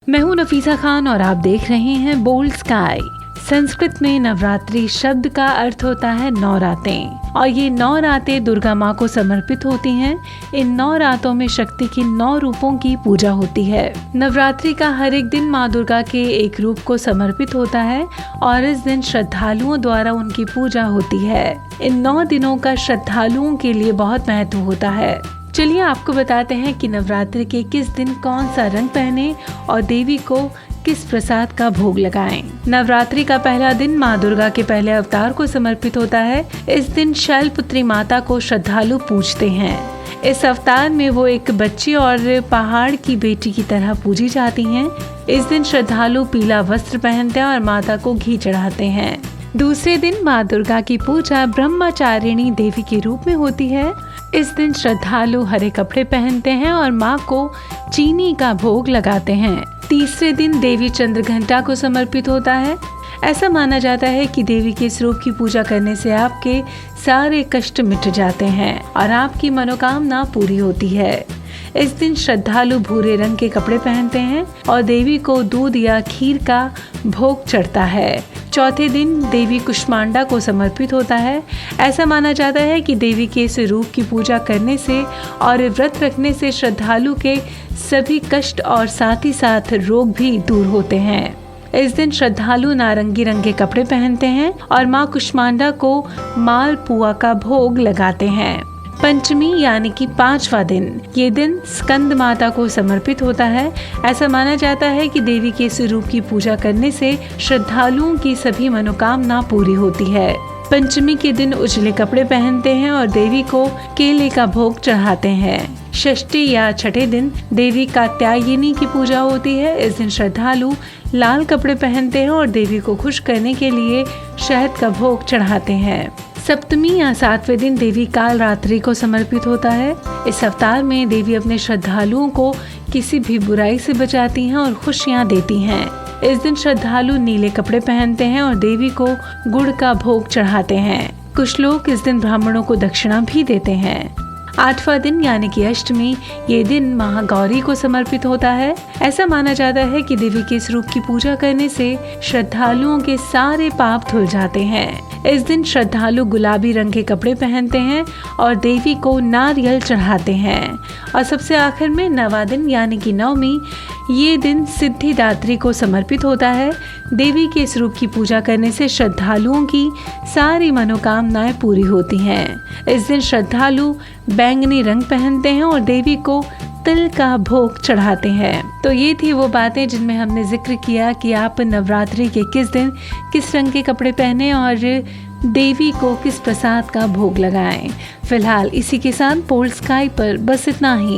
मैं हूं नफीसा खान और आप देख रहे हैं बोल्ड स्काई। संस्कृत में नवरात्रि शब्द का अर्थ होता है 9 रातें और ये 9 रातें दुर्गा माँ को समर्पित होती हैं। इन 9 रातों में शक्ति की 9 रूपों की पूजा होती है। नवरात्रि का हर एक दिन माँ दुर्गा के एक रूप को समर्पित होता है और इस दिन श्रद्धालुओं द्वारा उनकी पूजा होती है। इन 9 दिनों का श्रद्धालुओं के लिए बहुत महत्व होता है। चलिए आपको बताते हैं कि नवरात्रि के किस दिन कौन सा रंग पहने और देवी को किस प्रसाद का भोग लगाएं। नवरात्रि का पहला दिन माँ दुर्गा के पहले अवतार को समर्पित होता है। इस दिन शैलपुत्री माता को श्रद्धालु पूजते हैं। इस अवतार में वो एक बच्ची और पहाड़ की बेटी की तरह पूजी जाती हैं। इस दिन श्रद्धालु पीला वस्त्र पहनते हैं और माता को घी चढ़ाते हैं। दूसरे दिन माँ दुर्गा की पूजा ब्रह्मचारिणी देवी के रूप में होती है। इस दिन श्रद्धालु हरे कपड़े पहनते हैं और माँ को चीनी का भोग लगाते हैं। तीसरे दिन देवी चंद्रघंटा को समर्पित होता है। ऐसा माना जाता है कि देवी के इस रूप की पूजा करने से आपके सारे कष्ट मिट जाते हैं और आपकी मनोकामना पूरी होती है। इस दिन श्रद्धालु भूरे रंग के कपड़े पहनते हैं और देवी को दूध या खीर का भोग चढ़ता है। चौथे दिन देवी कुष्मांडा को समर्पित होता है। ऐसा माना जाता है कि देवी के इस रूप की पूजा करने से और व्रत रखने से श्रद्धालु के सभी कष्ट और साथ ही साथ रोग भी दूर होते हैं। इस दिन श्रद्धालु नारंगी रंग के कपड़े पहनते हैं और माँ कुष्मांडा को मालपुआ का भोग लगाते हैं। पंचमी यानी कि 5वां दिन, ये दिन स्कंद माता को समर्पित होता है। ऐसा माना जाता है कि देवी के इस रूप की पूजा करने से श्रद्धालुओं की सभी मनोकामना पूरी होती है। पंचमी के दिन उजले कपड़े पहनते हैं और देवी को केले का भोग चढ़ाते हैं। षष्ठी या छठे दिन देवी कात्यायनी की पूजा होती है। इस दिन श्रद्धालु लाल कपड़े पहनते हैं और देवी को खुश करने के लिए शहद का भोग चढ़ाते हैं। सप्तमी या 7वें दिन देवी काल रात्रि को समर्पित होता है। इस अवतार में देवी अपने श्रद्धालुओं को किसी भी बुराई से बचाती हैं और खुशियां देती हैं। इस दिन श्रद्धालु नीले कपड़े पहनते हैं और देवी को गुड़ का भोग चढ़ाते हैं। कुछ लोग इस दिन ब्राह्मणों को दक्षिणा भी देते हैं। 8वां दिन यानी कि अष्टमी, ये दिन महागौरी को समर्पित होता है। ऐसा माना जाता है कि देवी के इस रूप की पूजा करने से श्रद्धालुओं के सारे पाप धुल जाते हैं। इस दिन श्रद्धालु गुलाबी रंग के कपड़े पहनते हैं और देवी को नारियल चढ़ाते हैं। और सबसे आखिर में 9वां दिन यानी कि नवमी, ये दिन सिद्धिदात्री को समर्पित होता है। देवी के इस रूप की पूजा करने से श्रद्धालुओं की सारी मनोकामनाएं पूरी होती हैं। इस दिन श्रद्धालु बैंगनी रंग पहनते हैं और देवी को तिल का भोग चढ़ाते हैं। तो ये थी वो बातें जिनमें हमने जिक्र किया कि आप नवरात्रि के किस दिन किस रंग के कपड़े पहने और देवी को किस प्रसाद का भोग लगाएं। फिलहाल इसी के साथ बोल्ड स्काई पर बस इतना ही।